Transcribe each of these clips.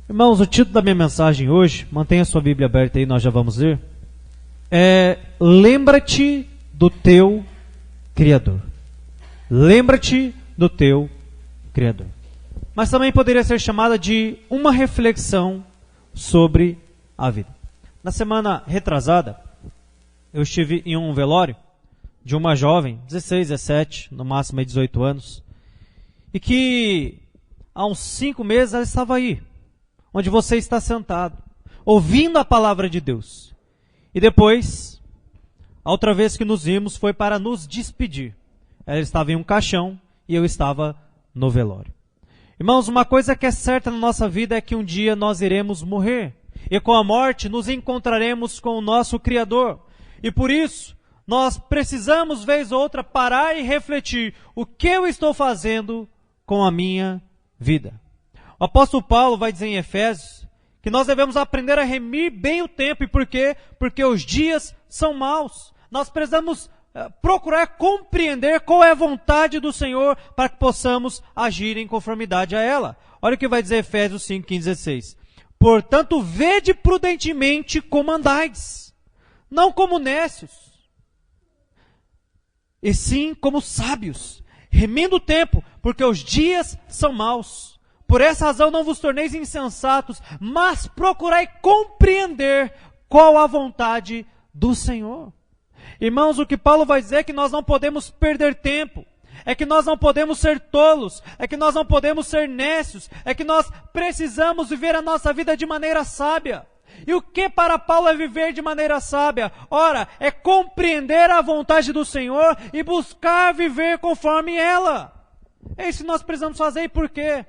Irmãos, o título da minha mensagem hoje, mantenha sua Bíblia aberta aí, nós já vamos ler, lembra-te do teu Criador. Lembra-te do teu Criador. Mas também poderia ser chamada de uma reflexão sobre a vida. Na semana retrasada, eu estive em um velório de uma jovem, 16, 17, no máximo 18 anos, e que há uns 5 meses ela estava aí, onde você está sentado, ouvindo a palavra de Deus. E depois, a outra vez que nos vimos foi para nos despedir. Ela estava em um caixão e eu estava no velório. Irmãos, uma coisa que é certa na nossa vida é que um dia nós iremos morrer. E com a morte nos encontraremos com o nosso Criador. E por isso, nós precisamos, vez ou outra, parar e refletir o que eu estou fazendo com a minha vida. O apóstolo Paulo vai dizer em Efésios que nós devemos aprender a remir bem o tempo. E por quê? Porque os dias são maus. Nós precisamos procurar compreender qual é a vontade do Senhor para que possamos agir em conformidade a ela. Olha o que vai dizer Efésios 5, 15, 16. Portanto, vede prudentemente como andais, não como nécios, e sim como sábios, remindo o tempo, porque os dias são maus. Por essa razão não vos torneis insensatos, mas procurai compreender qual a vontade do Senhor. Irmãos, o que Paulo vai dizer é que nós não podemos perder tempo, é que nós não podemos ser tolos, é que nós não podemos ser nécios, é que nós precisamos viver a nossa vida de maneira sábia. E o que para Paulo é viver de maneira sábia? Ora, é compreender a vontade do Senhor e buscar viver conforme ela. É isso que nós precisamos fazer. E por quê?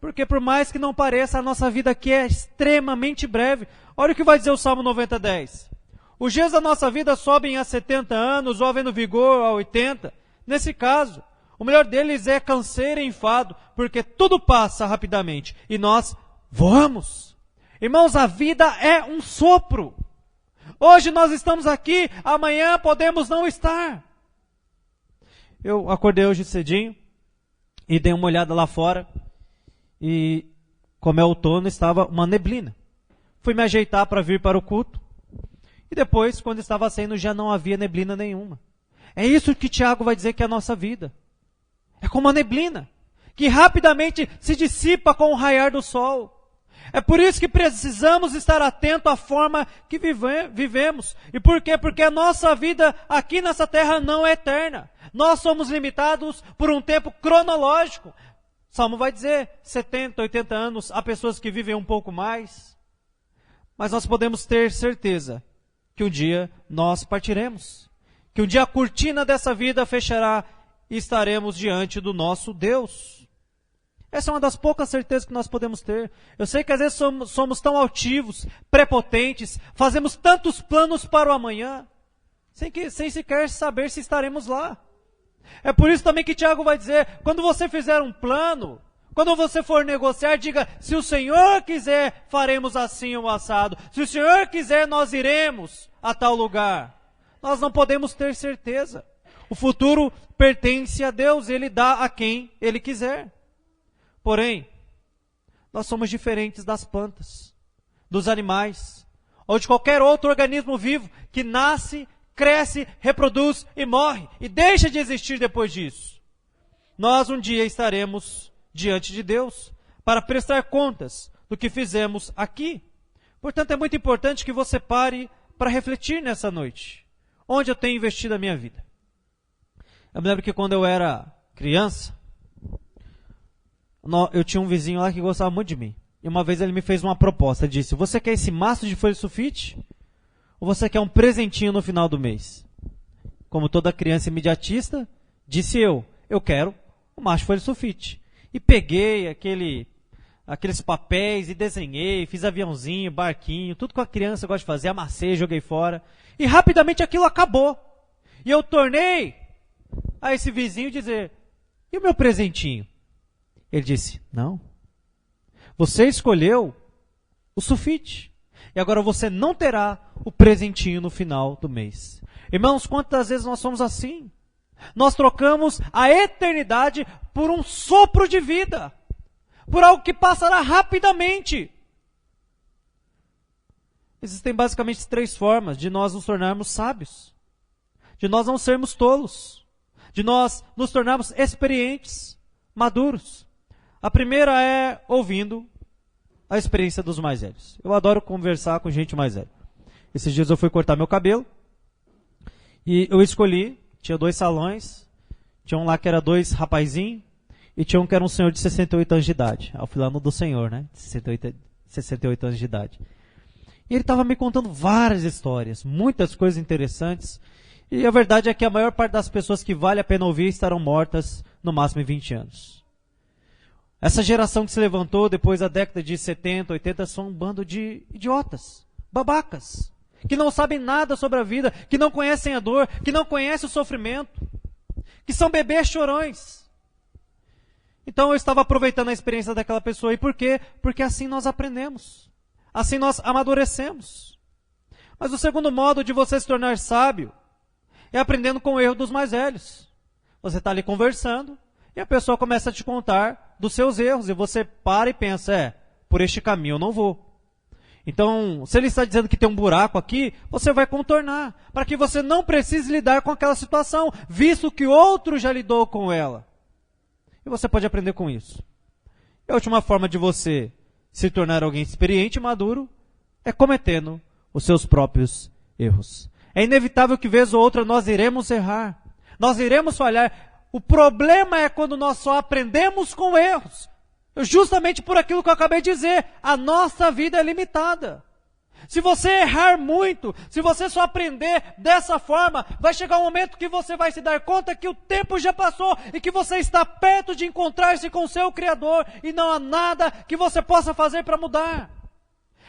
Porque por mais que não pareça, a nossa vida aqui é extremamente breve. Olha o que vai dizer o Salmo 90, 10. Os dias da nossa vida sobem a 70 anos, ou havendo vigor a 80. Nesse caso, o melhor deles é canseiro e enfado, porque tudo passa rapidamente e nós voamos. Irmãos, a vida é um sopro. Hoje nós estamos aqui, amanhã podemos não estar. Eu acordei hoje cedinho e dei uma olhada lá fora e, como é outono, estava uma neblina. Fui me ajeitar para vir para o culto e depois, quando estava saindo, já não havia neblina nenhuma. É isso que Tiago vai dizer que é a nossa vida. É como uma neblina, que rapidamente se dissipa com o raiar do sol. É por isso que precisamos estar atentos à forma que vivemos. E por quê? Porque a nossa vida aqui nessa terra não é eterna. Nós somos limitados por um tempo cronológico. Salmo vai dizer, 70, 80 anos, há pessoas que vivem um pouco mais. Mas nós podemos ter certeza que um dia nós partiremos. Que um dia a cortina dessa vida fechará e estaremos diante do nosso Deus. Essa é uma das poucas certezas que nós podemos ter. Eu sei que às vezes somos tão altivos, prepotentes, fazemos tantos planos para o amanhã, sem sequer saber se estaremos lá. É por isso também que Tiago vai dizer, quando você fizer um plano, quando você for negociar, diga, se o Senhor quiser, faremos assim o assado. Se o Senhor quiser, nós iremos a tal lugar. Nós não podemos ter certeza. O futuro pertence a Deus, Ele dá a quem Ele quiser. Porém, nós somos diferentes das plantas, dos animais, ou de qualquer outro organismo vivo que nasce, cresce, reproduz e morre, e deixa de existir depois disso. Nós um dia estaremos diante de Deus para prestar contas do que fizemos aqui. Portanto, é muito importante que você pare para refletir nessa noite. Onde eu tenho investido a minha vida? Eu me lembro que quando eu era criança, eu tinha um vizinho lá que gostava muito de mim. E uma vez ele me fez uma proposta. Ele disse, você quer esse maço de folha de sulfite? Ou você quer um presentinho no final do mês? Como toda criança imediatista, disse eu quero um maço de folha de sulfite. E peguei aqueles papéis e desenhei, fiz aviãozinho, barquinho, tudo que a criança gosta de fazer, amassei, joguei fora. E rapidamente aquilo acabou. E eu tornei a esse vizinho dizer, e o meu presentinho? Ele disse, não. Você escolheu o sulfite. E agora você não terá o presentinho no final do mês. Irmãos, quantas vezes nós somos assim? Nós trocamos a eternidade por um sopro de vida. Por algo que passará rapidamente. Existem basicamente 3 formas de nós nos tornarmos sábios, de nós não sermos tolos, de nós nos tornarmos experientes, maduros. A primeira é ouvindo a experiência dos mais velhos. Eu adoro conversar com gente mais velha. Esses dias eu fui cortar meu cabelo e eu escolhi, tinha 2 salões, tinha um lá que era 2 rapazinhos e tinha um que era um senhor de 68 anos de idade. Eu fui lá no do senhor, né? 68 anos de idade. E ele estava me contando várias histórias, muitas coisas interessantes. E a verdade é que a maior parte das pessoas que vale a pena ouvir estarão mortas no máximo em 20 anos. Essa geração que se levantou depois da década de 70, 80, são um bando de idiotas, babacas, que não sabem nada sobre a vida, que não conhecem a dor, que não conhecem o sofrimento, que são bebês chorões. Então eu estava aproveitando a experiência daquela pessoa. E por quê? Porque assim nós aprendemos, assim nós amadurecemos. Mas o segundo modo de você se tornar sábio é aprendendo com o erro dos mais velhos. Você está ali conversando e a pessoa começa a te contar dos seus erros e você para e pensa, por este caminho eu não vou. Então, se ele está dizendo que tem um buraco aqui, você vai contornar, para que você não precise lidar com aquela situação, visto que outro já lidou com ela. E você pode aprender com isso. E a última forma de você se tornar alguém experiente e maduro é cometendo os seus próprios erros. É inevitável que vez ou outra nós iremos errar, nós iremos falhar. O problema é quando nós só aprendemos com erros. Justamente por aquilo que eu acabei de dizer, a nossa vida é limitada. Se você errar muito, se você só aprender dessa forma, vai chegar um momento que você vai se dar conta que o tempo já passou e que você está perto de encontrar-se com o seu Criador e não há nada que você possa fazer para mudar.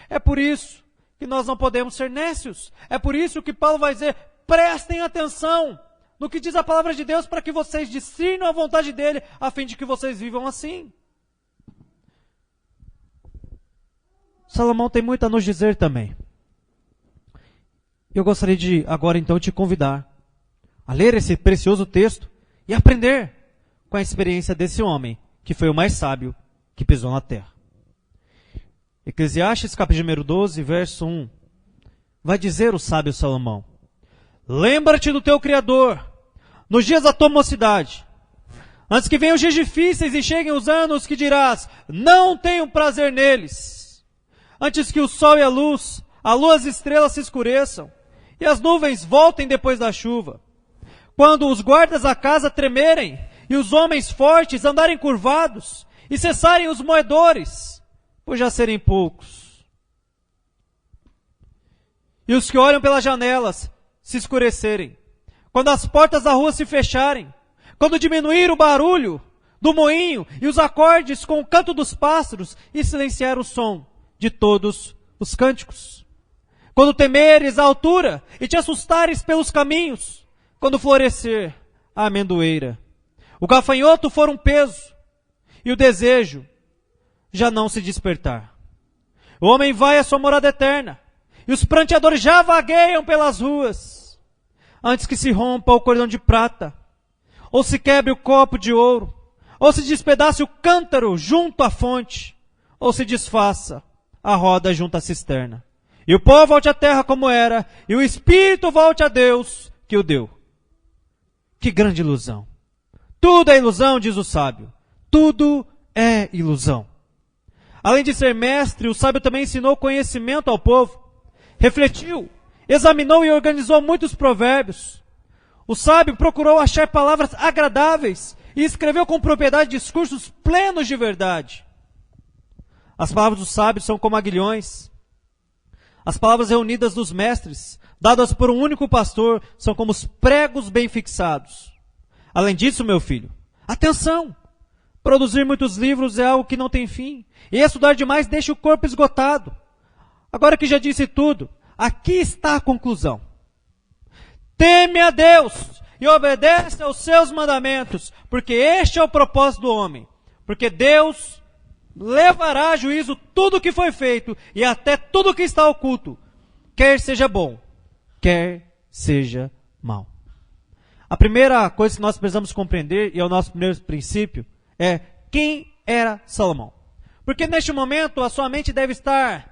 É por isso que nós não podemos ser nécios. É por isso que Paulo vai dizer, prestem atenção no que diz a palavra de Deus para que vocês discernam a vontade dele, a fim de que vocês vivam assim. Salomão tem muito a nos dizer também. Eu gostaria de agora então te convidar a ler esse precioso texto e aprender com a experiência desse homem, que foi o mais sábio que pisou na terra. Eclesiastes capítulo 12, verso 1. Vai dizer o sábio Salomão: lembra-te do teu Criador nos dias da tua mocidade, antes que venham os dias difíceis e cheguem os anos que dirás, não tenho prazer neles. Antes que o sol e a lua e as estrelas se escureçam, e as nuvens voltem depois da chuva. Quando os guardas da casa tremerem, e os homens fortes andarem curvados, e cessarem os moedores, por já serem poucos. E os que olham pelas janelas se escurecerem. Quando as portas da rua se fecharem, quando diminuir o barulho do moinho e os acordes com o canto dos pássaros e silenciar o som de todos os cânticos. Quando temeres a altura e te assustares pelos caminhos, quando florescer a amendoeira, o gafanhoto for um peso e o desejo já não se despertar. O homem vai à sua morada eterna e os pranteadores já vagueiam pelas ruas, antes que se rompa o cordão de prata, ou se quebre o copo de ouro, ou se despedace o cântaro junto à fonte, ou se desfaça a roda junto à cisterna. E o pó volte à terra como era, e o espírito volte a Deus que o deu. Que grande ilusão! Tudo é ilusão, diz o sábio. Tudo é ilusão. Além de ser mestre, o sábio também ensinou conhecimento ao povo. Refletiu, examinou e organizou muitos provérbios. O sábio procurou achar palavras agradáveis e escreveu com propriedade discursos plenos de verdade. As palavras dos sábios são como aguilhões. As palavras reunidas dos mestres, dadas por um único pastor, são como os pregos bem fixados. Além disso, meu filho, atenção! Produzir muitos livros é algo que não tem fim, e estudar demais deixa o corpo esgotado. Agora que já disse tudo, aqui está a conclusão. Teme a Deus e obedece aos seus mandamentos, porque este é o propósito do homem. Porque Deus levará a juízo tudo o que foi feito e até tudo o que está oculto, quer seja bom, quer seja mal. A primeira coisa que nós precisamos compreender, e é o nosso primeiro princípio, é quem era Salomão. Porque neste momento a sua mente deve estar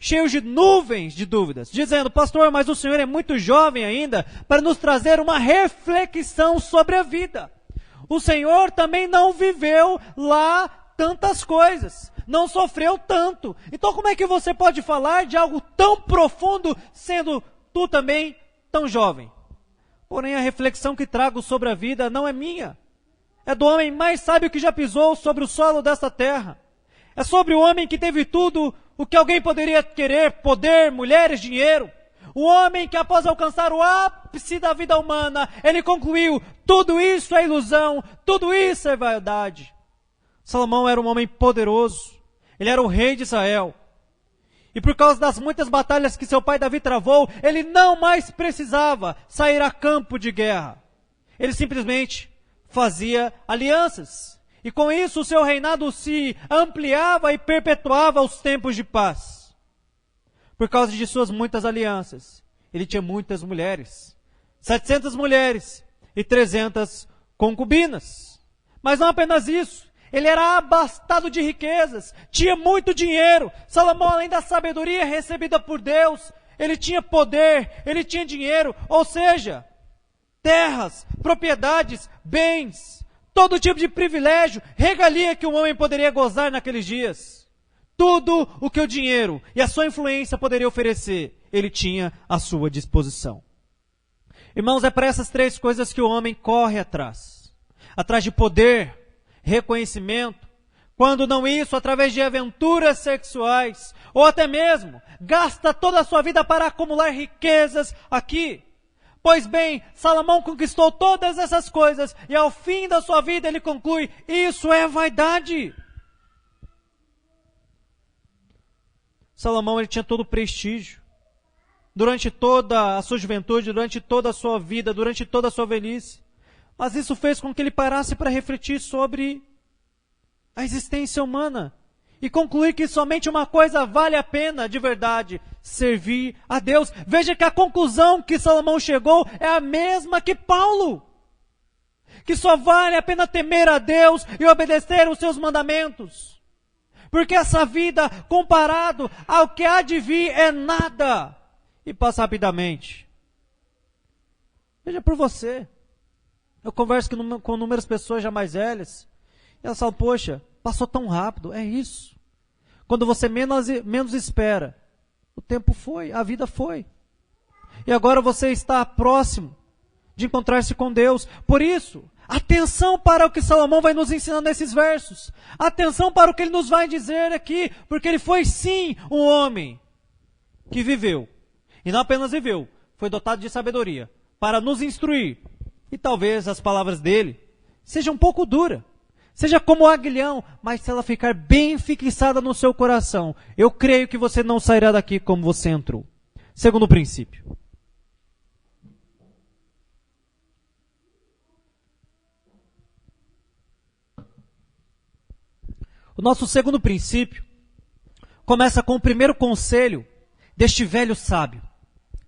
cheios de nuvens de dúvidas, dizendo: pastor, mas o senhor é muito jovem ainda para nos trazer uma reflexão sobre a vida. O senhor também não viveu lá tantas coisas, não sofreu tanto. Então como é que você pode falar de algo tão profundo, sendo tu também tão jovem? Porém, a reflexão que trago sobre a vida não é minha. É do homem mais sábio que já pisou sobre o solo desta terra. É sobre o homem que teve tudo o que alguém poderia querer: poder, mulheres, dinheiro. O homem que, após alcançar o ápice da vida humana, ele concluiu: tudo isso é ilusão, tudo isso é vaidade. Salomão era um homem poderoso. Ele era o rei de Israel. E por causa das muitas batalhas que seu pai Davi travou, ele não mais precisava sair a campo de guerra. Ele simplesmente fazia alianças. E com isso o seu reinado se ampliava e perpetuava os tempos de paz. Por causa de suas muitas alianças, ele tinha muitas mulheres. 700 mulheres e 300 concubinas. Mas não apenas isso. Ele era abastado de riquezas, tinha muito dinheiro. Salomão, além da sabedoria recebida por Deus, ele tinha poder, ele tinha dinheiro, ou seja, terras, propriedades, bens, todo tipo de privilégio, regalia que um homem poderia gozar naqueles dias. Tudo o que o dinheiro e a sua influência poderia oferecer, ele tinha à sua disposição. Irmãos, é para essas três coisas que o homem corre atrás. Atrás de poder, reconhecimento, quando não isso, através de aventuras sexuais, ou até mesmo gasta toda a sua vida para acumular riquezas aqui. Pois bem, Salomão conquistou todas essas coisas e ao fim da sua vida ele conclui: isso é vaidade. Salomão, ele tinha todo o prestígio. Durante toda a sua juventude, durante toda a sua vida, durante toda a sua velhice. Mas isso fez com que ele parasse para refletir sobre a existência humana e concluir que somente uma coisa vale a pena de verdade: servir a Deus. Veja que a conclusão que Salomão chegou é a mesma que Paulo, que só vale a pena temer a Deus e obedecer os seus mandamentos, porque essa vida, comparado ao que há de vir, é nada e passa rapidamente. Veja por você. Eu converso com inúmeras pessoas já mais velhas, e elas falam: poxa, passou tão rápido. É isso. Quando você menos espera, o tempo foi, a vida foi. E agora você está próximo de encontrar-se com Deus. Por isso, atenção para o que Salomão vai nos ensinar nesses versos. Atenção para o que ele nos vai dizer aqui, porque ele foi sim um homem que viveu. E não apenas viveu, foi dotado de sabedoria para nos instruir. E talvez as palavras dele sejam um pouco duras, seja como aguilhão, mas se ela ficar bem fixada no seu coração, eu creio que você não sairá daqui como você entrou. Segundo princípio. O nosso segundo princípio começa com o primeiro conselho deste velho sábio,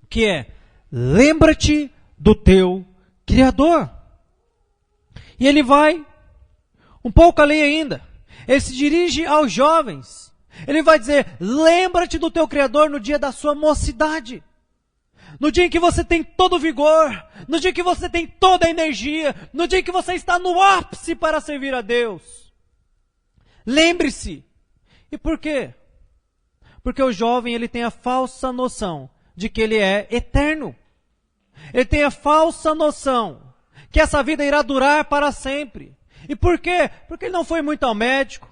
que é: lembra-te do teu Criador. E ele vai um pouco além ainda. Ele se dirige aos jovens. Ele vai dizer: lembra-te do teu Criador no dia da sua mocidade. No dia em que você tem todo o vigor. No dia em que você tem toda a energia. No dia em que você está no ápice para servir a Deus. Lembre-se. E por quê? Porque o jovem, ele tem a falsa noção de que ele é eterno. Ele tem a falsa noção que essa vida irá durar para sempre. E por quê? Porque ele não foi muito ao médico,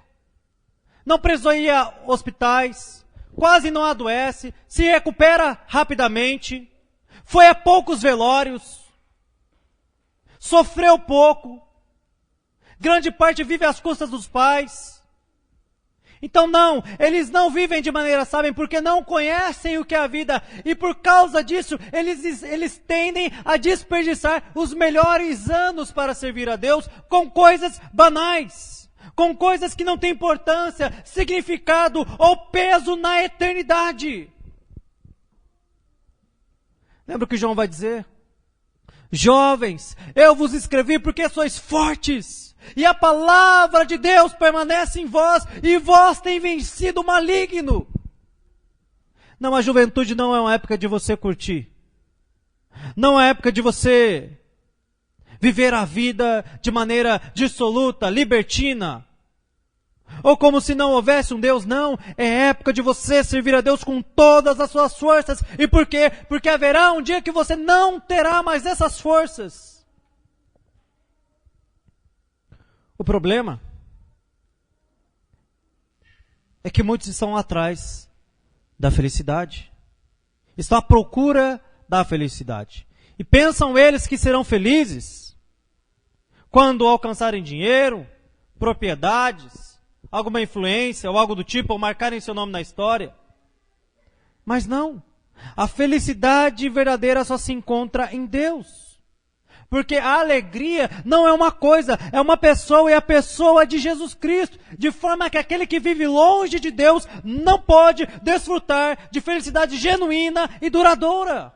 não precisou ir a hospitais, quase não adoece, se recupera rapidamente, foi a poucos velórios, sofreu pouco, grande parte vive às custas dos pais. Então não, eles não vivem de maneira sábia porque não conhecem o que é a vida. E por causa disso, eles tendem a desperdiçar os melhores anos para servir a Deus com coisas banais. Com coisas que não têm importância, significado ou peso na eternidade. Lembra o que João vai dizer? Jovens, eu vos escrevi porque sois fortes. E a palavra de Deus permanece em vós, e vós tem vencido o maligno. Não, a juventude não é uma época de você curtir. Não é época de você viver a vida de maneira dissoluta, libertina. Ou como se não houvesse um Deus. Não, é época de você servir a Deus com todas as suas forças. E por quê? Porque haverá um dia que você não terá mais essas forças. O problema é que muitos estão atrás da felicidade. Estão à procura da felicidade. E pensam eles que serão felizes quando alcançarem dinheiro, propriedades, alguma influência ou algo do tipo, ou marcarem seu nome na história. Mas não. A felicidade verdadeira só se encontra em Deus. Porque a alegria não é uma coisa, é uma pessoa, e a pessoa de Jesus Cristo. De forma que aquele que vive longe de Deus não pode desfrutar de felicidade genuína e duradoura.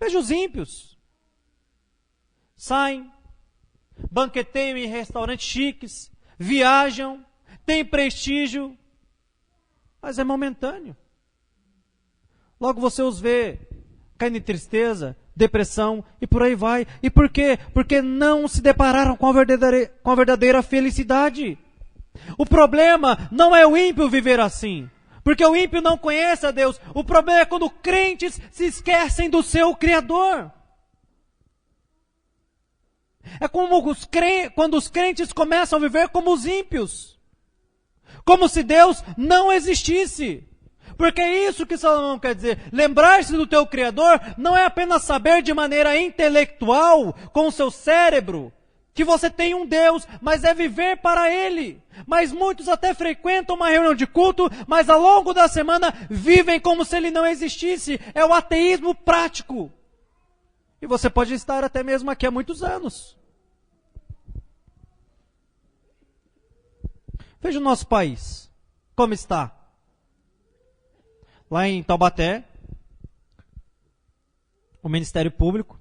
Veja os ímpios. Saem, banqueteiam em restaurantes chiques, viajam, têm prestígio, mas é momentâneo. Logo você os vê caindo em tristeza, depressão e por aí vai. E por quê? Porque não se depararam com a verdadeira felicidade. O problema não é o ímpio viver assim, porque o ímpio não conhece a Deus. O problema é quando crentes se esquecem do seu Criador. É como quando os crentes começam a viver como os ímpios. Como se Deus não existisse. Porque é isso que Salomão quer dizer. Lembrar-se do teu Criador não é apenas saber de maneira intelectual, com o seu cérebro, que você tem um Deus, mas é viver para Ele. Mas muitos até frequentam uma reunião de culto, mas ao longo da semana vivem como se Ele não existisse. É o ateísmo prático. E você pode estar até mesmo aqui há muitos anos. Veja o nosso país, como está. Lá em Taubaté, o Ministério Público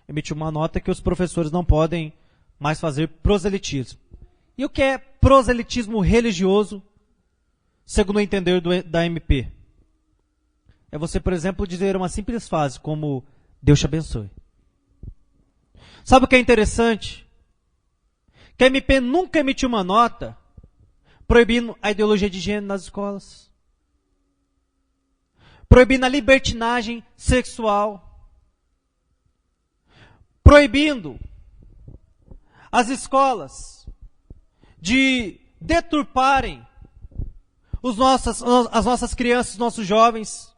emitiu uma nota que os professores não podem mais fazer proselitismo. E o que é proselitismo religioso, segundo o entender da MP? É você, por exemplo, dizer uma simples frase como Deus te abençoe. Sabe o que é interessante? Que a MP nunca emitiu uma nota proibindo a ideologia de gênero nas escolas. Proibindo a libertinagem sexual. Proibindo as escolas de deturparem as nossas crianças, os nossos jovens.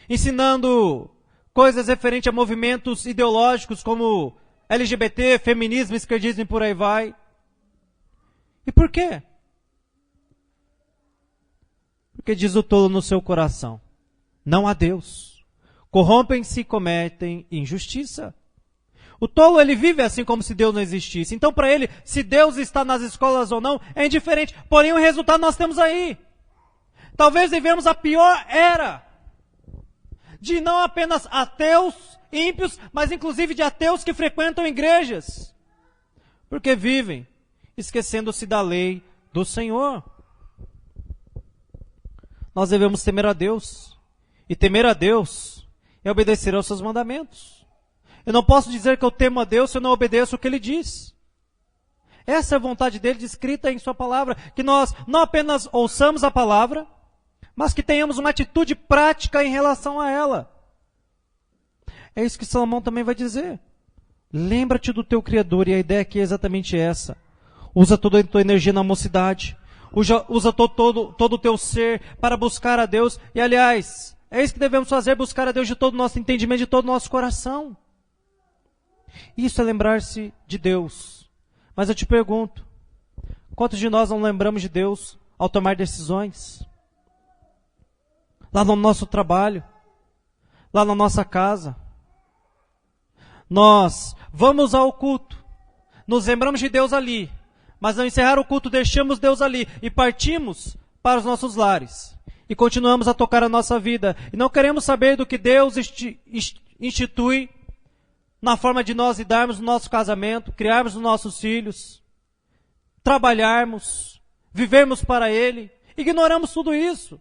Ensinando coisas referentes a movimentos ideológicos como LGBT, feminismo, esquerdismo e por aí vai. E por quê? Porque diz o tolo no seu coração: não há Deus. Corrompem-se e cometem injustiça. O tolo, ele vive assim como se Deus não existisse. Então, para ele, se Deus está nas escolas ou não, é indiferente. Porém, o resultado nós temos aí. Talvez vivemos a pior era de não apenas ateus, ímpios, mas inclusive de ateus que frequentam igrejas. Porque vivem esquecendo-se da lei do Senhor. Nós devemos temer a Deus. E temer a Deus é obedecer aos seus mandamentos. Eu não posso dizer que eu temo a Deus se eu não obedeço o que Ele diz. Essa é a vontade dEle descrita em Sua palavra. Que nós não apenas ouçamos a palavra, mas que tenhamos uma atitude prática em relação a ela. É isso que Salomão também vai dizer. Lembra-te do teu Criador, e a ideia aqui é exatamente essa. Usa toda a tua energia na mocidade. Usa todo o teu ser para buscar a Deus. E aliás, é isso que devemos fazer, buscar a Deus de todo o nosso entendimento, de todo o nosso coração. Isso é lembrar-se de Deus. Mas eu te pergunto, quantos de nós não lembramos de Deus ao tomar decisões? Lá no nosso trabalho, lá na nossa casa. Nós vamos ao culto, nos lembramos de Deus ali, mas ao encerrar o culto deixamos Deus ali e partimos para os nossos lares. E continuamos a tocar a nossa vida. E não queremos saber do que Deus institui na forma de nós lidarmos no nosso casamento, criarmos os nossos filhos, trabalharmos, vivermos para Ele. Ignoramos tudo isso.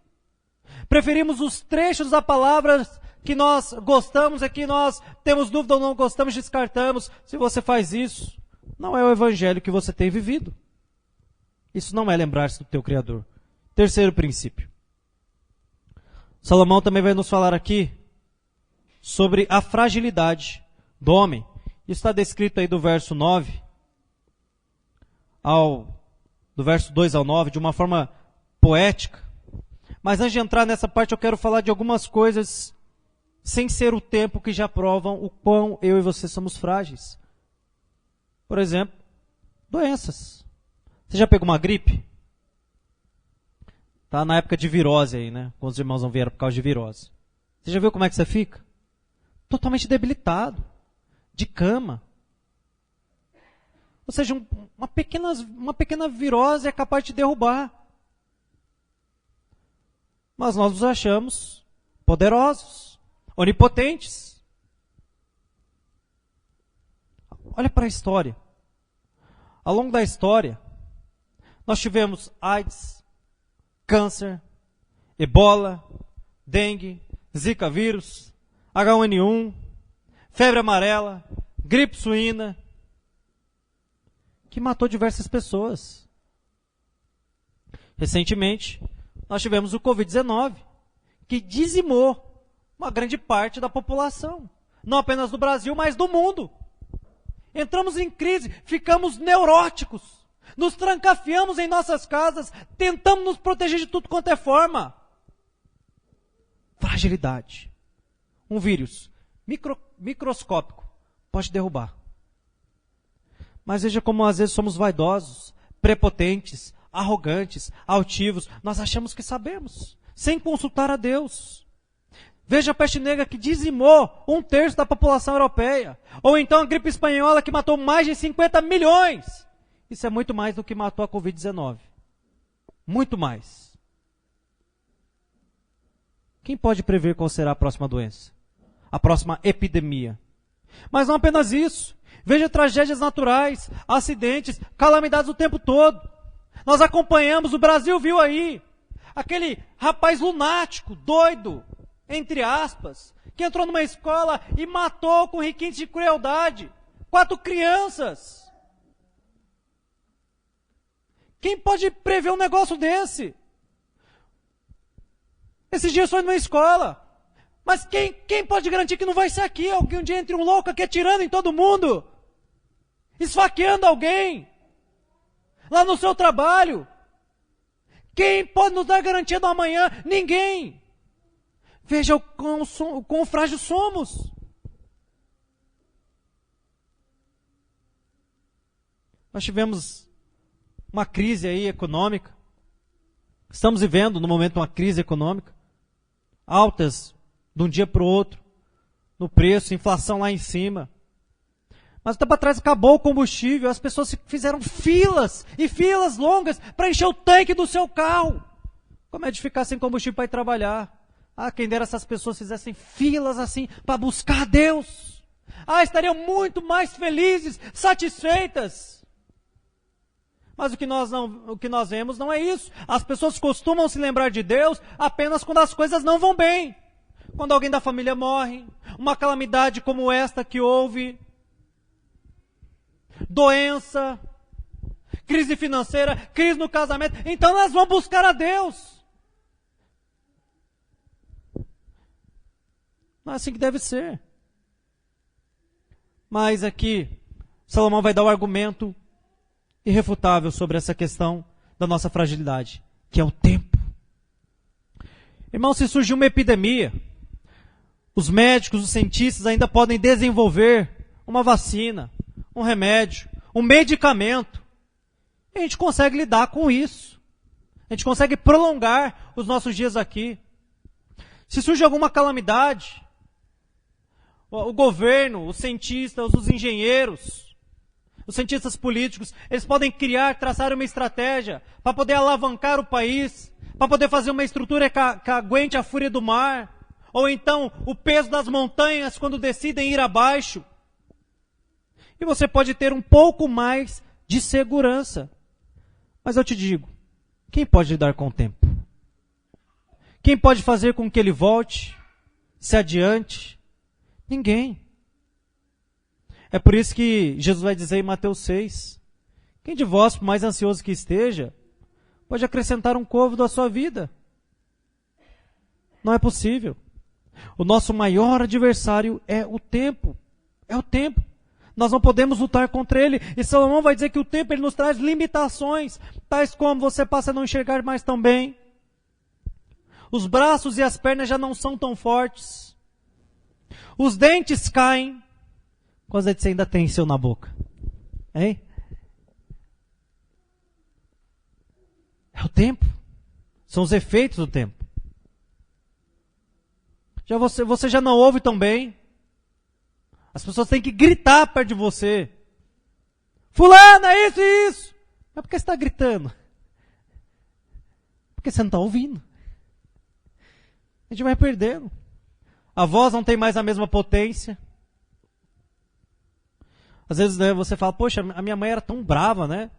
Preferimos os trechos da palavra que nós gostamos, é que nós temos dúvida ou não gostamos, descartamos. Se você faz isso, não é o evangelho que você tem vivido. Isso não é lembrar-se do teu Criador. Terceiro princípio. Salomão também vai nos falar aqui sobre a fragilidade do homem. Isso está descrito aí do verso 9 do verso 2 ao 9, de uma forma poética. Mas antes de entrar nessa parte, eu quero falar de algumas coisas, sem ser o tempo, que já provam o quão eu e você somos frágeis. Por exemplo, doenças. Você já pegou uma gripe? Tá na época de virose aí, né? Quando os irmãos não vieram por causa de virose. Você já viu como é que você fica? Totalmente debilitado. De cama. Ou seja, uma pequena virose é capaz de te derrubar. Mas nós nos achamos poderosos, onipotentes. Olha para a história. Ao longo da história, nós tivemos AIDS, câncer, ebola, dengue, zika vírus, H1N1, febre amarela, gripe suína, que matou diversas pessoas. Recentemente, nós tivemos o Covid-19, que dizimou uma grande parte da população. Não apenas do Brasil, mas do mundo. Entramos em crise, ficamos neuróticos, nos trancafiamos em nossas casas, tentamos nos proteger de tudo quanto é forma. Fragilidade. Um vírus microscópico pode derrubar. Mas veja como às vezes somos vaidosos, prepotentes, arrogantes, altivos. Nós achamos que sabemos, sem consultar a Deus. Veja a peste negra que dizimou 1/3 da população europeia. Ou então a gripe espanhola que matou mais de 50 milhões. Isso é muito mais do que matou a Covid-19. Muito mais. Quem pode prever qual será a próxima doença? A próxima epidemia? Mas não apenas isso. Veja tragédias naturais, acidentes, calamidades o tempo todo. Nós acompanhamos, o Brasil viu aí, aquele rapaz lunático, doido, entre aspas, que entrou numa escola e matou com requintes de crueldade 4 crianças. Quem pode prever um negócio desse? Esses dias foi numa escola. Mas quem pode garantir que não vai ser aqui? Alguém um dia entre um louco aqui atirando em todo mundo? Esfaqueando alguém? Lá no seu trabalho? Quem pode nos dar garantia do amanhã? Ninguém. Veja o quão frágil somos. Nós tivemos uma crise aí econômica. Estamos vivendo no momento uma crise econômica. Altas de um dia para o outro. No preço, inflação lá em cima. Mas um tempo atrás acabou o combustível, as pessoas fizeram filas e filas longas para encher o tanque do seu carro. Como é de ficar sem combustível para ir trabalhar? Ah, quem dera essas pessoas fizessem filas assim para buscar a Deus. Ah, estariam muito mais felizes, satisfeitas. Mas o que nós vemos não é isso. As pessoas costumam se lembrar de Deus apenas quando as coisas não vão bem. Quando alguém da família morre, uma calamidade como esta que houve, doença, crise financeira, crise no casamento. Então nós vamos buscar a Deus. Não é assim que deve ser. Mas aqui, Salomão vai dar o argumento irrefutável sobre essa questão da nossa fragilidade, que é o tempo. Irmão, se surgir uma epidemia, os médicos, os cientistas ainda podem desenvolver uma vacina, um remédio, um medicamento. E a gente consegue lidar com isso. A gente consegue prolongar os nossos dias aqui. Se surge alguma calamidade, o governo, os cientistas, os engenheiros, os cientistas políticos, eles podem traçar uma estratégia para poder alavancar o país, para poder fazer uma estrutura que aguente a fúria do mar, ou então o peso das montanhas quando decidem ir abaixo. E você pode ter um pouco mais de segurança. Mas eu te digo, quem pode lidar com o tempo? Quem pode fazer com que ele volte, se adiante? Ninguém. É por isso que Jesus vai dizer em Mateus 6, quem de vós, por mais ansioso que esteja, pode acrescentar um côvado à sua vida? Não é possível. O nosso maior adversário é o tempo. É o tempo. Nós não podemos lutar contra ele. E Salomão vai dizer que o tempo ele nos traz limitações, tais como você passa a não enxergar mais tão bem. Os braços e as pernas já não são tão fortes. Os dentes caem. Quantos dentes você ainda tem seu na boca? Hein? É o tempo. São os efeitos do tempo. Já você já não ouve tão bem. As pessoas têm que gritar perto de você. Fulano, é isso e isso. Mas por que você está gritando? Porque você não está ouvindo. A gente vai perdendo. A voz não tem mais a mesma potência. Às vezes, né, você fala, poxa, a minha mãe era tão brava, né?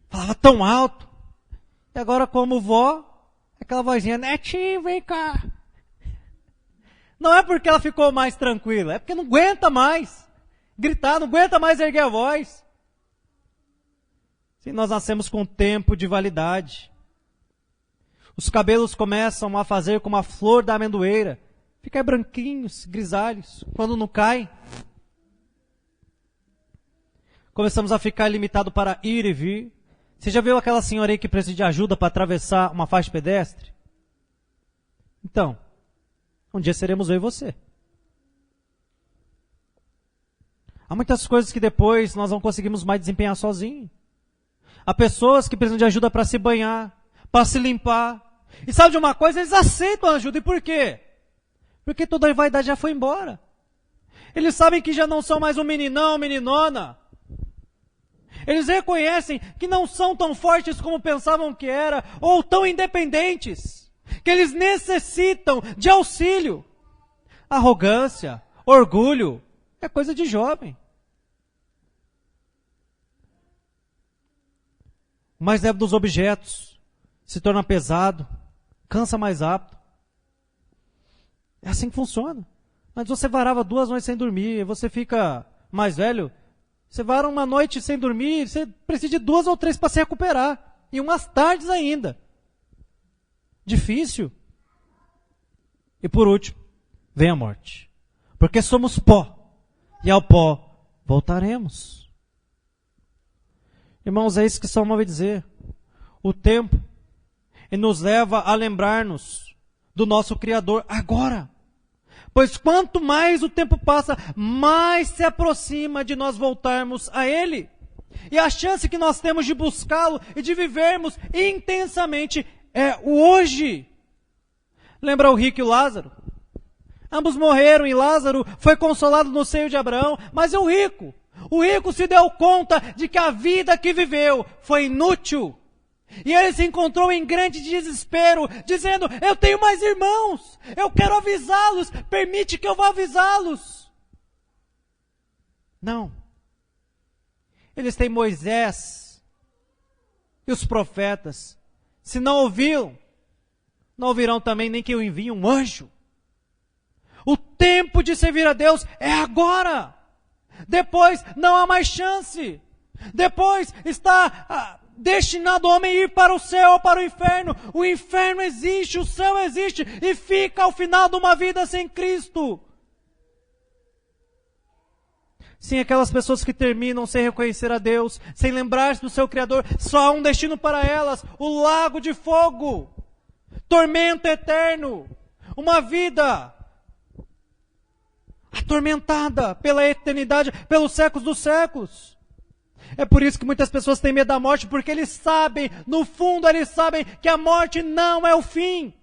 Falava tão alto. E agora, como vó, aquela vozinha, netinho, vem cá. Não é porque ela ficou mais tranquila, é porque não aguenta mais gritar, não aguenta mais erguer a voz. Sim, nós nascemos com tempo de validade. Os cabelos começam a fazer como a flor da amendoeira, ficar branquinhos, grisalhos, quando não cai. Começamos a ficar limitado para ir e vir. Você já viu aquela senhora aí que precisa de ajuda para atravessar uma faixa pedestre? Então, um dia seremos eu e você. Há muitas coisas que depois nós não conseguimos mais desempenhar sozinhos. Há pessoas que precisam de ajuda para se banhar, para se limpar. E sabe de uma coisa? Eles aceitam a ajuda. E por quê? Porque toda a vaidade já foi embora. Eles sabem que já não são mais um meninão, meninona. Eles reconhecem que não são tão fortes como pensavam que era, ou tão independentes, que eles necessitam de auxílio. Arrogância, orgulho, é coisa de jovem. O mais leve dos objetos se torna pesado, cansa mais rápido. É assim que funciona. Mas você varava 2 noites sem dormir, você fica mais velho, você vara uma noite sem dormir, você precisa de 2 ou 3 para se recuperar. E umas tardes ainda. Difícil. E por último, vem a morte. Porque somos pó. E ao pó voltaremos. Irmãos, é isso que Salomão vai dizer. O tempo ele nos leva a lembrar-nos do nosso Criador agora. Pois quanto mais o tempo passa, mais se aproxima de nós voltarmos a Ele. E a chance que nós temos de buscá-lo e de vivermos intensamente é o hoje. Lembra o rico e o Lázaro? Ambos morreram e Lázaro foi consolado no seio de Abraão. Mas o rico se deu conta de que a vida que viveu foi inútil. E ele se encontrou em grande desespero, dizendo, eu tenho mais irmãos, eu quero avisá-los, permite que eu vá avisá-los. Não. Eles têm Moisés e os profetas. Se não ouviram, não ouvirão também nem que eu envie um anjo. O tempo de servir a Deus é agora. Depois não há mais chance. Depois está destinado o homem ir para o céu ou para o inferno. O inferno existe, o céu existe e fica ao final de uma vida sem Cristo. Sim, aquelas pessoas que terminam sem reconhecer a Deus, sem lembrar-se do seu Criador, só há um destino para elas, o lago de fogo, tormento eterno, uma vida atormentada pela eternidade, pelos séculos dos séculos. É por isso que muitas pessoas têm medo da morte, porque eles sabem, no fundo eles sabem que a morte não é o fim.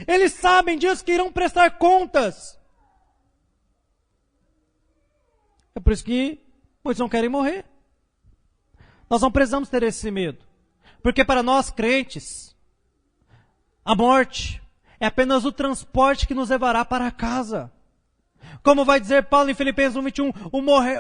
Eles sabem disso, que irão prestar contas. É por isso que muitos não querem morrer. Nós não precisamos ter esse medo. Porque para nós crentes, a morte é apenas o transporte que nos levará para casa. Como vai dizer Paulo em Filipenses 1:21,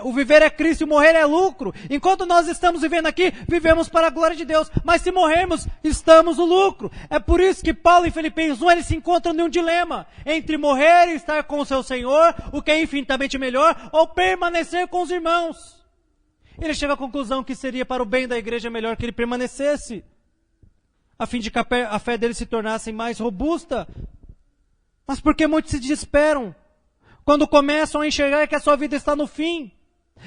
o viver é Cristo e o morrer é lucro. Enquanto nós estamos vivendo aqui, vivemos para a glória de Deus. Mas se morrermos, estamos no lucro. É por isso que Paulo em Filipenses 1, ele se encontra em um dilema. Entre morrer e estar com o seu Senhor, o que é infinitamente melhor, ou permanecer com os irmãos. Ele chega à conclusão que seria para o bem da igreja melhor que ele permanecesse, a fim de que a fé dele se tornasse mais robusta. Mas por que muitos se desesperam quando começam a enxergar que a sua vida está no fim?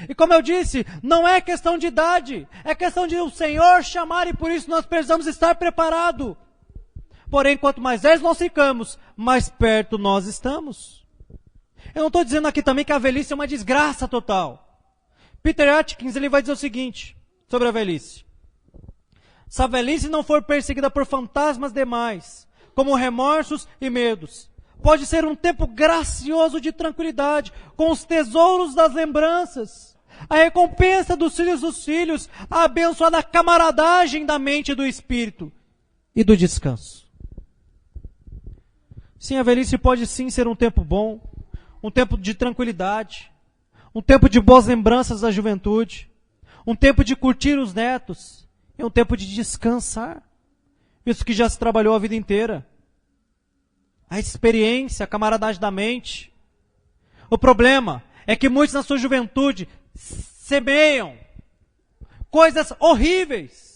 E como eu disse, não é questão de idade, é questão de o Senhor chamar, e por isso nós precisamos estar preparados. Porém, quanto mais velhos nós ficamos, mais perto nós estamos. Eu não estou dizendo aqui também que a velhice é uma desgraça total. Peter Atkins, ele vai dizer o seguinte sobre a velhice: se a velhice não for perseguida por fantasmas demais, como remorsos e medos, pode ser um tempo gracioso de tranquilidade, com os tesouros das lembranças, a recompensa dos filhos, a abençoada camaradagem da mente e do espírito, e do descanso. Sim, a velhice pode sim ser um tempo bom, um tempo de tranquilidade, um tempo de boas lembranças da juventude, um tempo de curtir os netos, e um tempo de descansar, visto que já se trabalhou a vida inteira. A experiência, a camaradagem da mente. O problema é que muitos na sua juventude semeiam coisas horríveis.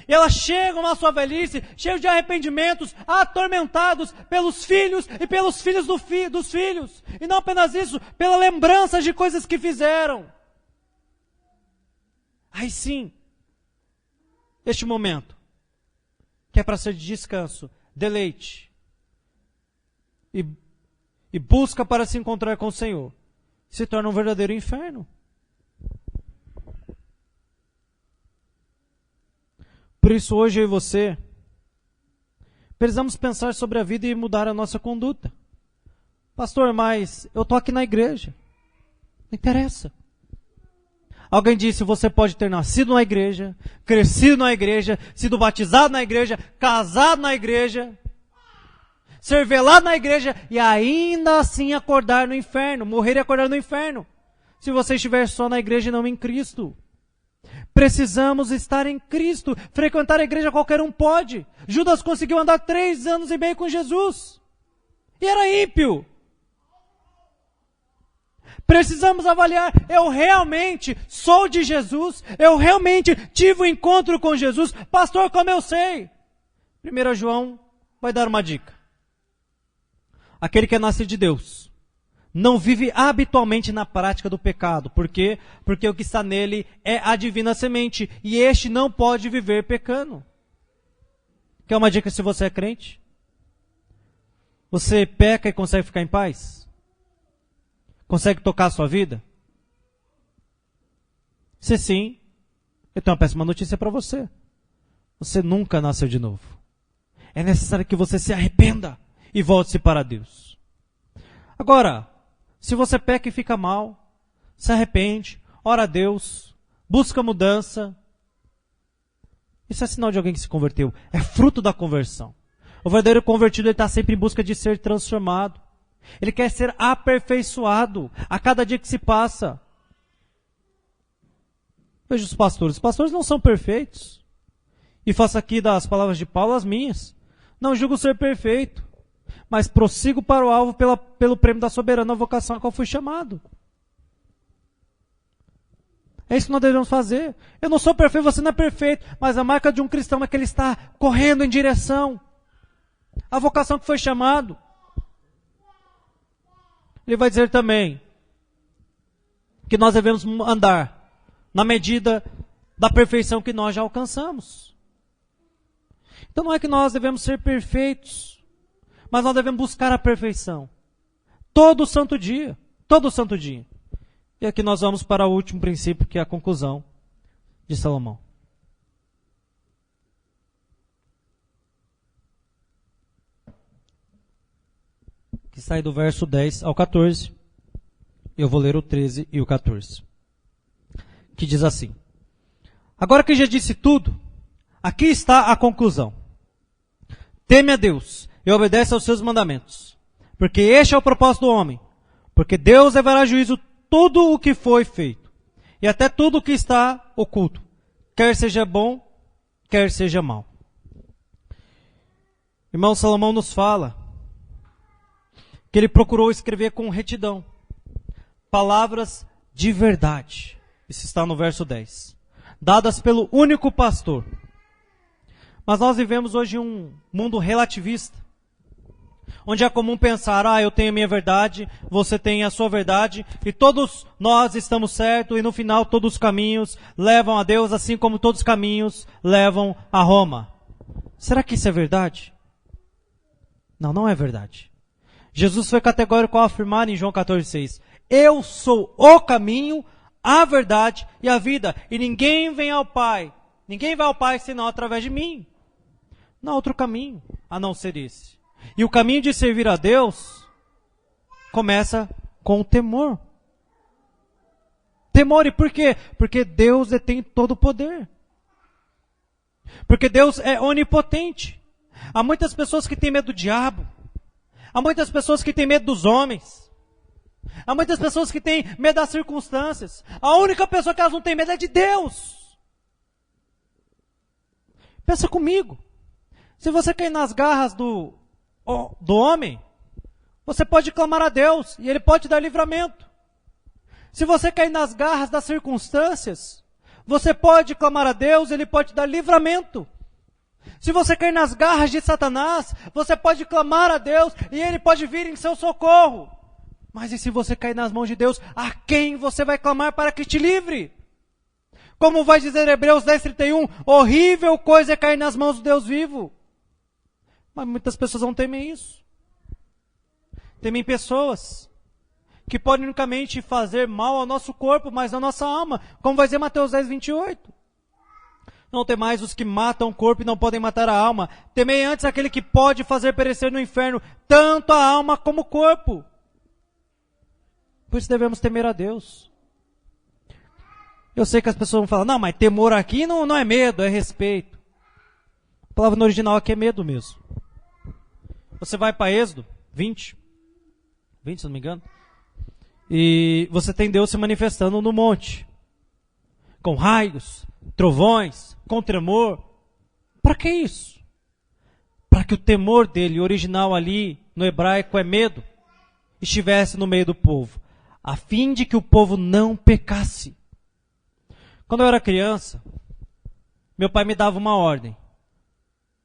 E elas chegam na sua velhice, cheios de arrependimentos, atormentados pelos filhos e pelos filhos dos filhos. E não apenas isso, pela lembrança de coisas que fizeram. Aí sim, este momento, que é para ser de descanso, deleite, e busca para se encontrar com o Senhor, se torna um verdadeiro inferno. Por isso, hoje eu e você precisamos pensar sobre a vida e mudar a nossa conduta. Pastor, mas eu estou aqui na igreja. Não interessa. Alguém disse, você pode ter nascido na igreja, crescido na igreja, sido batizado na igreja, casado na igreja, ser velado na igreja e ainda assim acordar no inferno, morrer e acordar no inferno, se você estiver só na igreja e não em Cristo. Precisamos estar em Cristo. Frequentar a igreja qualquer um pode. Judas conseguiu andar 3 anos e meio com Jesus. E era ímpio. Precisamos avaliar, eu realmente sou de Jesus? Eu realmente tive um encontro com Jesus? Pastor, como eu sei? 1 João vai dar uma dica. Aquele que é nascido de Deus não vive habitualmente na prática do pecado. Por quê? Porque o que está nele é a divina semente. E este não pode viver pecando. Quer uma dica se você é crente? Você peca e consegue ficar em paz? Consegue tocar a sua vida? Se sim, eu tenho uma péssima notícia para você. Você nunca nasceu de novo. É necessário que você se arrependa e volte-se para Deus. Agora, se você peca e fica mal, se arrepende, ora a Deus, busca mudança, isso é sinal de alguém que se converteu. É fruto da conversão. O verdadeiro convertido ele está sempre em busca de ser transformado. Ele quer ser aperfeiçoado a cada dia que se passa. Veja os pastores não são perfeitos. E faço aqui das palavras de Paulo as minhas. Não julgo ser perfeito, mas prossigo para o alvo pelo prêmio da soberana vocação a qual fui chamado. É isso que nós devemos fazer. Eu não sou perfeito, você não é perfeito, mas a marca de um cristão é que ele está correndo em direção à vocação que foi chamado. Ele vai dizer também que nós devemos andar na medida da perfeição que nós já alcançamos. Então não é que nós devemos ser perfeitos, mas nós devemos buscar a perfeição. Todo santo dia. Todo santo dia. E aqui nós vamos para o último princípio, que é a conclusão de Salomão. Que sai do verso 10 ao 14. Eu vou ler o 13 e o 14. Que diz assim: agora que já disse tudo, aqui está a conclusão. Teme a Deus e obedece aos seus mandamentos, porque este é o propósito do homem, Porque Deus levará a juízo tudo o que foi feito, e até tudo o que está oculto, quer seja bom, quer seja mal. Irmão Salomão nos fala que ele procurou escrever com retidão palavras de verdade. Isso está no verso 10. Dadas pelo único pastor. Mas nós vivemos hoje um mundo relativista, onde é comum pensar, eu tenho a minha verdade, você tem a sua verdade, e todos nós estamos certos, e no final todos os caminhos levam a Deus, assim como todos os caminhos levam a Roma. Será que isso é verdade? Não, não é verdade. Jesus foi categórico ao afirmar em João 14,6, eu sou o caminho, a verdade e a vida, e ninguém vai ao Pai senão através de mim. Não há outro caminho a não ser esse. E o caminho de servir a Deus começa com o temor. Temor, e por quê? Porque Deus detém todo o poder. Porque Deus é onipotente. Há muitas pessoas que têm medo do diabo. Há muitas pessoas que têm medo dos homens. Há muitas pessoas que têm medo das circunstâncias. A única pessoa que elas não têm medo é de Deus. Pensa comigo. Se você cair nas garras do homem, você pode clamar a Deus e Ele pode te dar livramento. Se você cair nas garras das circunstâncias, você pode clamar a Deus e Ele pode te dar livramento. Se você cair nas garras de Satanás, você pode clamar a Deus e Ele pode vir em seu socorro. Mas e se você cair nas mãos de Deus, a quem você vai clamar para que te livre? Como vai dizer Hebreus 10:31, horrível coisa é cair nas mãos do Deus vivo. Mas muitas pessoas não temem isso. Temem pessoas que podem unicamente fazer mal ao nosso corpo, mas à nossa alma. Como vai dizer Mateus 10:28. Não temais os que matam o corpo e não podem matar a alma. Temei antes aquele que pode fazer perecer no inferno, tanto a alma como o corpo. Por isso devemos temer a Deus. Eu sei que as pessoas vão falar, não, mas temor aqui não é medo, é respeito. A palavra no original aqui é medo mesmo. Você vai para Êxodo 20, se não me engano, e você tem Deus se manifestando no monte, com raios, trovões, com tremor. Para que isso? Para que o temor dele, original ali no hebraico é medo, estivesse no meio do povo, a fim de que o povo não pecasse. Quando eu era criança, meu pai me dava uma ordem.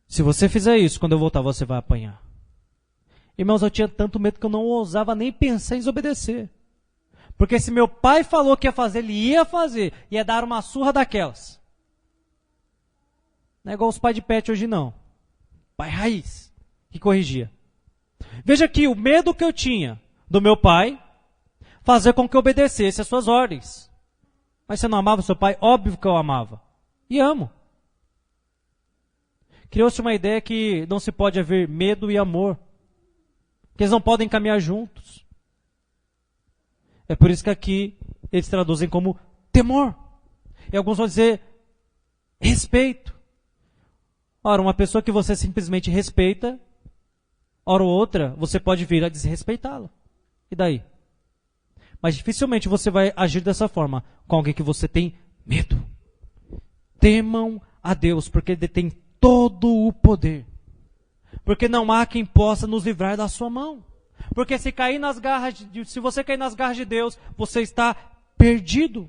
Se você fizer isso, quando eu voltar, você vai apanhar. Irmãos, eu tinha tanto medo que eu não ousava nem pensar em desobedecer. Porque se meu pai falou que ia fazer, ele ia fazer. Ia dar uma surra daquelas. Não é igual os pais de pet hoje, não. Pai raiz, que corrigia. Veja que o medo que eu tinha do meu pai fazer com que eu obedecesse as suas ordens. Mas você não amava seu pai? Óbvio que eu amava. E amo. Criou-se uma ideia que não se pode haver medo e amor. Que eles não podem caminhar juntos. É por isso que aqui eles traduzem como temor. E alguns vão dizer respeito. Ora, uma pessoa que você simplesmente respeita, hora ou outra, você pode vir a desrespeitá-la. E daí? Mas dificilmente você vai agir dessa forma com alguém que você tem medo. Temam a Deus, porque Ele detém todo o poder. Porque não há quem possa nos livrar da sua mão. Porque se você cair nas garras de Deus, você está perdido.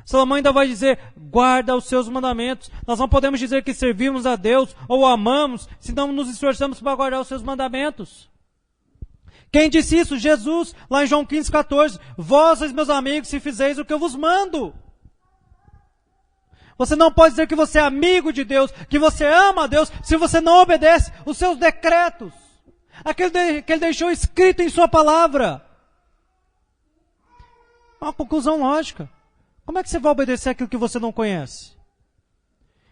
Salomão ainda vai dizer, guarda os seus mandamentos. Nós não podemos dizer que servimos a Deus ou amamos, se não nos esforçamos para guardar os seus mandamentos. Quem disse isso? Jesus, lá em João 15:14. Vós sois meus amigos, se fizeis o que eu vos mando. Você não pode dizer que você é amigo de Deus, que você ama a Deus, se você não obedece os seus decretos. Aquilo que Ele deixou escrito em sua palavra. É uma conclusão lógica. Como é que você vai obedecer aquilo que você não conhece?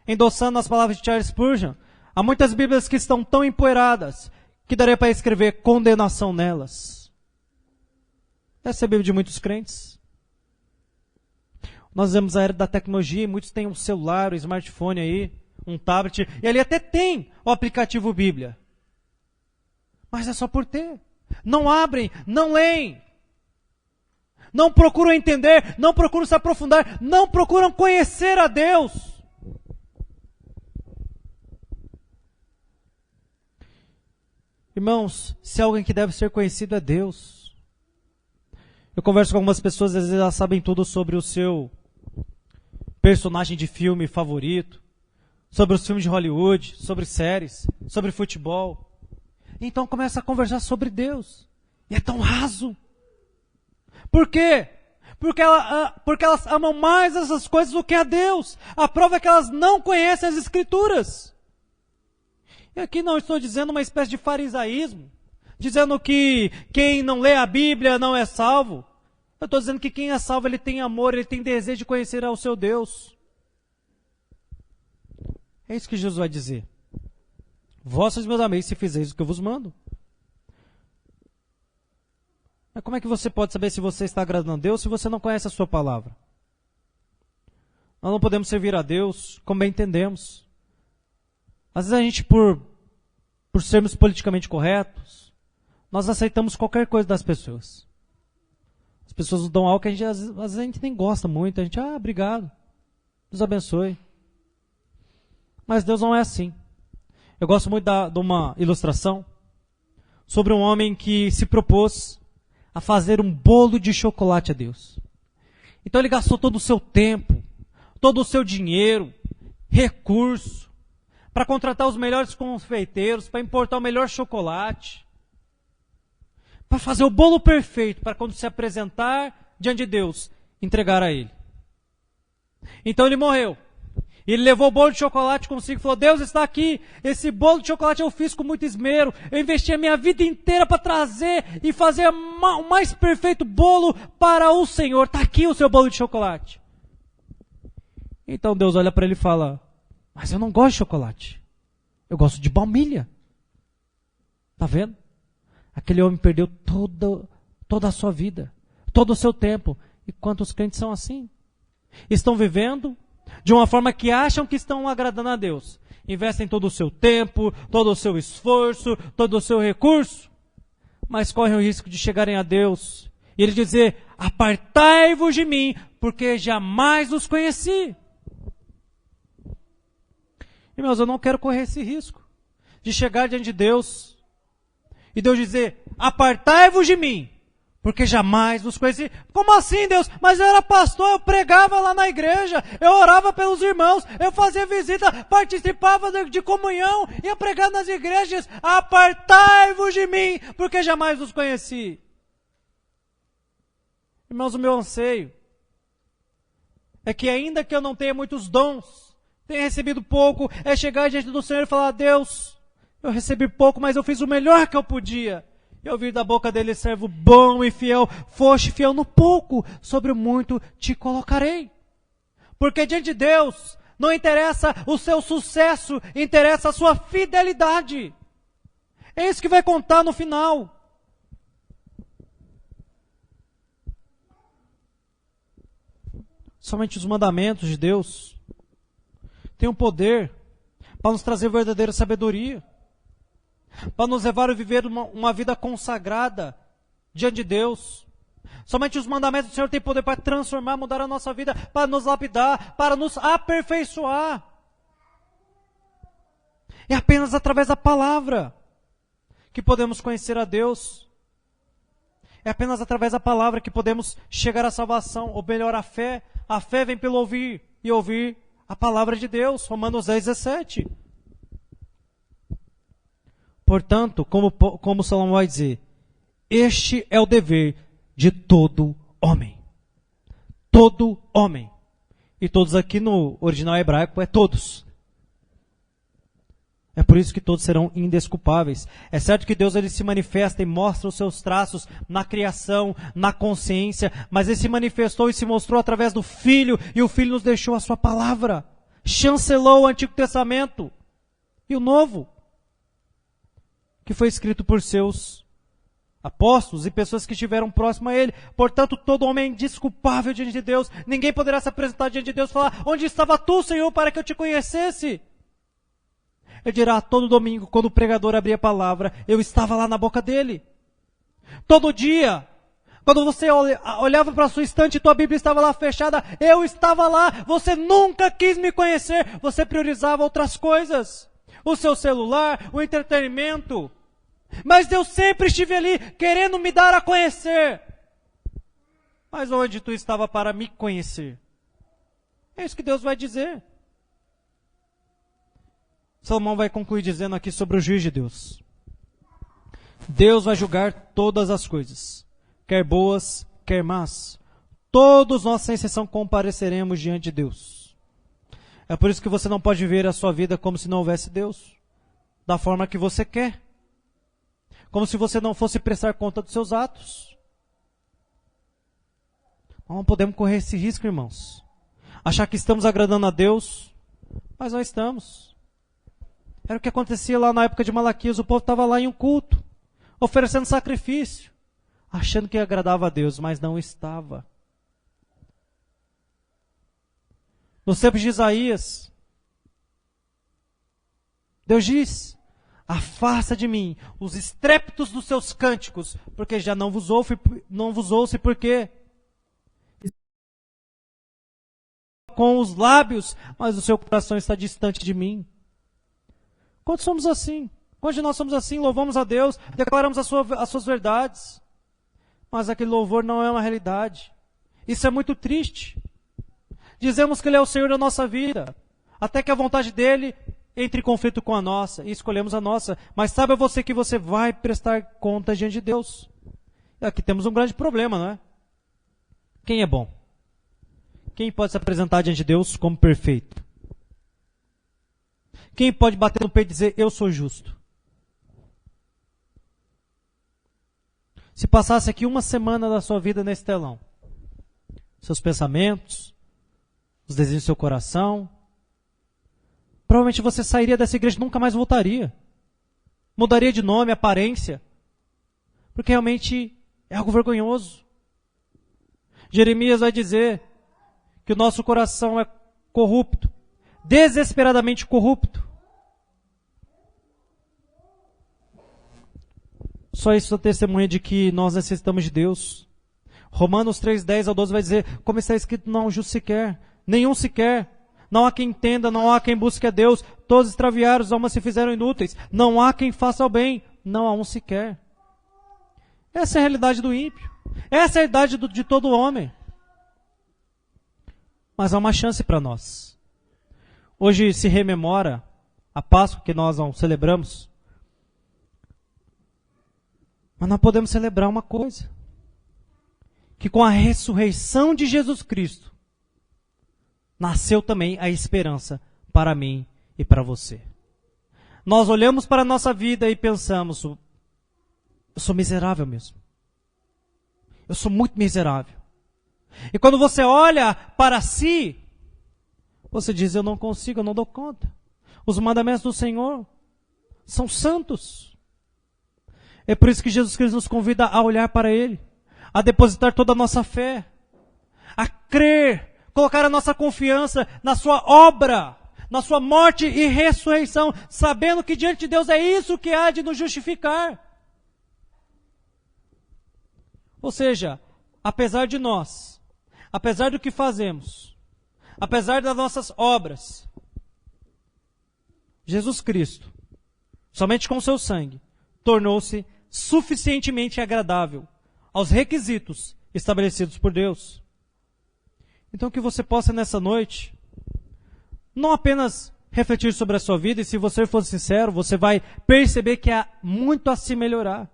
Endossando as palavras de Charles Spurgeon, há muitas Bíblias que estão tão empoeiradas que daria para escrever condenação nelas. Essa é a Bíblia de muitos crentes. Nós vemos a era da tecnologia e muitos têm um celular, um smartphone aí, um tablet, e ali até tem o aplicativo Bíblia. Mas é só por ter. Não abrem, não leem. não procuram entender, não procuram se aprofundar, não procuram conhecer a Deus. Irmãos, se alguém que deve ser conhecido é Deus. Eu converso com algumas pessoas, às vezes elas sabem tudo sobre o seu personagem de filme favorito, sobre os filmes de Hollywood, sobre séries, sobre futebol. Então começa a conversar sobre Deus. E é tão raso. Por quê? Porque elas amam mais essas coisas do que a Deus. A prova é que elas não conhecem as Escrituras. E aqui não estou dizendo uma espécie de farisaísmo, dizendo que quem não lê a Bíblia não é salvo. Eu estou dizendo que quem é salvo, ele tem amor, ele tem desejo de conhecer ao seu Deus. É isso que Jesus vai dizer. Vós sois meus amigos se fizeis o que eu vos mando. Mas como é que você pode saber se você está agradando a Deus se você não conhece a sua palavra? Nós não podemos servir a Deus como bem entendemos. Às vezes a gente, por sermos politicamente corretos, nós aceitamos qualquer coisa das pessoas. As pessoas nos dão algo que às vezes a gente nem gosta muito. A gente, obrigado. Deus abençoe. Mas Deus não é assim. Eu gosto muito de uma ilustração sobre um homem que se propôs a fazer um bolo de chocolate a Deus. Então ele gastou todo o seu tempo, todo o seu dinheiro, recurso, para contratar os melhores confeiteiros, para importar o melhor chocolate, para fazer o bolo perfeito, para quando se apresentar diante de Deus, entregar a Ele. Então ele morreu. Ele levou o bolo de chocolate consigo e falou, Deus está aqui, esse bolo de chocolate eu fiz com muito esmero, eu investi a minha vida inteira para trazer e fazer o mais perfeito bolo para o Senhor, está aqui o seu bolo de chocolate. Então Deus olha para ele e fala, mas eu não gosto de chocolate, eu gosto de baunilha. Está vendo? Aquele homem perdeu toda a sua vida, todo o seu tempo. E quantos crentes são assim? Estão vivendo de uma forma que acham que estão agradando a Deus. Investem todo o seu tempo, todo o seu esforço, todo o seu recurso, mas correm o risco de chegarem a Deus e Ele dizer, apartai-vos de mim, porque jamais os conheci. Irmãos, eu não quero correr esse risco de chegar diante de Deus e Deus dizer, apartai-vos de mim, porque jamais os conheci. Como assim, Deus? Mas eu era pastor, eu pregava lá na igreja, eu orava pelos irmãos, eu fazia visita, participava de comunhão, ia pregar nas igrejas. Apartai-vos de mim, porque jamais os conheci. Irmãos, o meu anseio é que ainda que eu não tenha muitos dons, tenha recebido pouco, é chegar diante do Senhor e falar, Deus, eu recebi pouco, mas eu fiz o melhor que eu podia. E ouvir da boca dele, servo bom e fiel, foste fiel no pouco, sobre o muito te colocarei. Porque diante de Deus, não interessa o seu sucesso, interessa a sua fidelidade. É isso que vai contar no final. Somente os mandamentos de Deus têm o poder para nos trazer verdadeira sabedoria, para nos levar a viver uma vida consagrada diante de Deus. Somente os mandamentos do Senhor têm poder para transformar, mudar a nossa vida, para nos lapidar, para nos aperfeiçoar. É apenas através da palavra que podemos conhecer a Deus. É apenas através da palavra que podemos chegar à salvação, ou melhor, à fé. A fé vem pelo ouvir, e ouvir a palavra de Deus. Romanos 10:17. Portanto, como Salomão vai dizer, este é o dever de todo homem. Todo homem. E todos aqui no original hebraico é todos. É por isso que todos serão indesculpáveis. É certo que Deus ele se manifesta e mostra os seus traços na criação, na consciência, mas ele se manifestou e se mostrou através do Filho, e o Filho nos deixou a sua palavra. Chancelou o Antigo Testamento e o Novo, que foi escrito por seus apóstolos e pessoas que estiveram próximo a ele. Portanto, todo homem é indesculpável diante de Deus. Ninguém poderá se apresentar diante de Deus e falar, onde estava tu, Senhor, para que eu te conhecesse? Ele dirá, todo domingo, quando o pregador abria a palavra, eu estava lá na boca dele. Todo dia, Quando você olhava para a sua estante e tua Bíblia estava lá fechada, eu estava lá. Você nunca quis me conhecer. Você priorizava outras coisas. O seu celular, o entretenimento. Mas eu sempre estive ali querendo me dar a conhecer. Mas onde tu estava para me conhecer? É isso que Deus vai dizer. Salomão vai concluir dizendo aqui sobre o juiz de Deus. Deus vai julgar todas as coisas, quer boas, quer más. Todos nós, sem exceção, compareceremos diante de Deus. É por isso que você não pode viver a sua vida como se não houvesse Deus, da forma que você quer. Como se você não fosse prestar conta dos seus atos. Não podemos correr esse risco, irmãos. Achar que estamos agradando a Deus, mas não estamos. Era o que acontecia lá na época de Malaquias. O povo estava lá em um culto, oferecendo sacrifício, achando que agradava a Deus, mas não estava. Nos tempos de Isaías, Deus diz: afasta de mim os estrépitos dos seus cânticos, porque já não vos ouço, porque com os lábios, mas o seu coração está distante de mim. Quando somos assim? Quando nós somos assim, louvamos a Deus, declaramos as suas verdades, mas aquele louvor não é uma realidade. Isso é muito triste. Dizemos que Ele é o Senhor da nossa vida, até que a vontade dEle entre em conflito com a nossa, e escolhemos a nossa. Mas saiba você que você vai prestar conta diante de Deus. E aqui temos um grande problema, não é? Quem é bom? Quem pode se apresentar diante de Deus como perfeito? Quem pode bater no peito e dizer, eu sou justo? Se passasse aqui uma semana da sua vida nesse telão, seus pensamentos, os desejos do seu coração, provavelmente você sairia dessa igreja e nunca mais voltaria. Mudaria de nome, aparência, porque realmente é algo vergonhoso. Jeremias vai dizer que o nosso coração é corrupto, desesperadamente corrupto. Só isso é testemunha de que nós necessitamos de Deus. Romanos 3:10 ao 12 vai dizer, como está escrito, não há um justo sequer, nenhum sequer. Não há quem entenda, não há quem busque a Deus. Todos extraviaram, as almas se fizeram inúteis. Não há quem faça o bem, não há um sequer. Essa é a realidade do ímpio. Essa é a realidade de todo homem. Mas há uma chance para nós. Hoje se rememora a Páscoa que nós não celebramos. Mas nós podemos celebrar uma coisa. Que com a ressurreição de Jesus Cristo, nasceu também a esperança para mim e para você. Nós olhamos para a nossa vida e pensamos, eu sou miserável mesmo. Eu sou muito miserável. E quando você olha para si, você diz, eu não consigo, eu não dou conta. Os mandamentos do Senhor são santos. É por isso que Jesus Cristo nos convida a olhar para Ele, a depositar toda a nossa fé, a crer, colocar a nossa confiança na sua obra, na sua morte e ressurreição, sabendo que diante de Deus é isso que há de nos justificar. Ou seja, apesar de nós, apesar do que fazemos, apesar das nossas obras, Jesus Cristo, somente com o seu sangue, tornou-se suficientemente agradável aos requisitos estabelecidos por Deus. Então que você possa nessa noite, não apenas refletir sobre a sua vida, e se você for sincero, você vai perceber que há muito a se melhorar.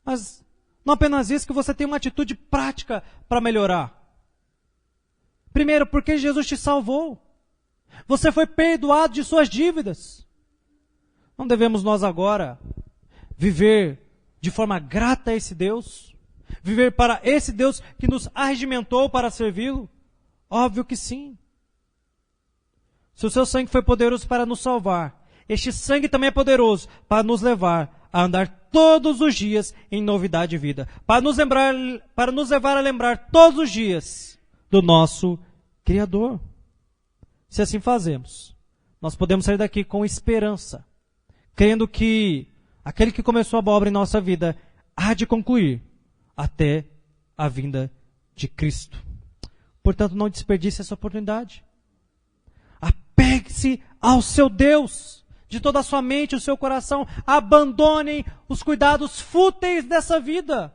Mas não apenas isso, que você tem uma atitude prática para melhorar. Primeiro, porque Jesus te salvou. Você foi perdoado de suas dívidas. Não devemos nós agora viver de forma grata a esse Deus? Viver para esse Deus que nos arregimentou para servi-lo? Óbvio que sim. Se o seu sangue foi poderoso para nos salvar, este sangue também é poderoso para nos levar a andar todos os dias em novidade de vida. Para nos levar a lembrar todos os dias do nosso Criador. Se assim fazemos, nós podemos sair daqui com esperança, crendo que aquele que começou a boa obra em nossa vida há de concluir, até a vinda de Cristo. Portanto, não desperdice essa oportunidade. Apegue-se ao seu Deus, de toda a sua mente, o seu coração. Abandonem os cuidados fúteis dessa vida.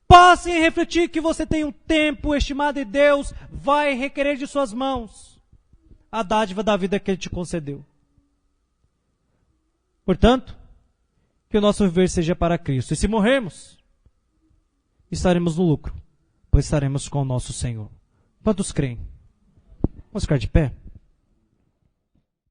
Passem a refletir que você tem um tempo estimado e Deus vai requerer de suas mãos a dádiva da vida que Ele te concedeu. Portanto, que o nosso viver seja para Cristo. E se morrermos, estaremos no lucro, pois estaremos com o nosso Senhor. Quantos creem? Vamos ficar de pé?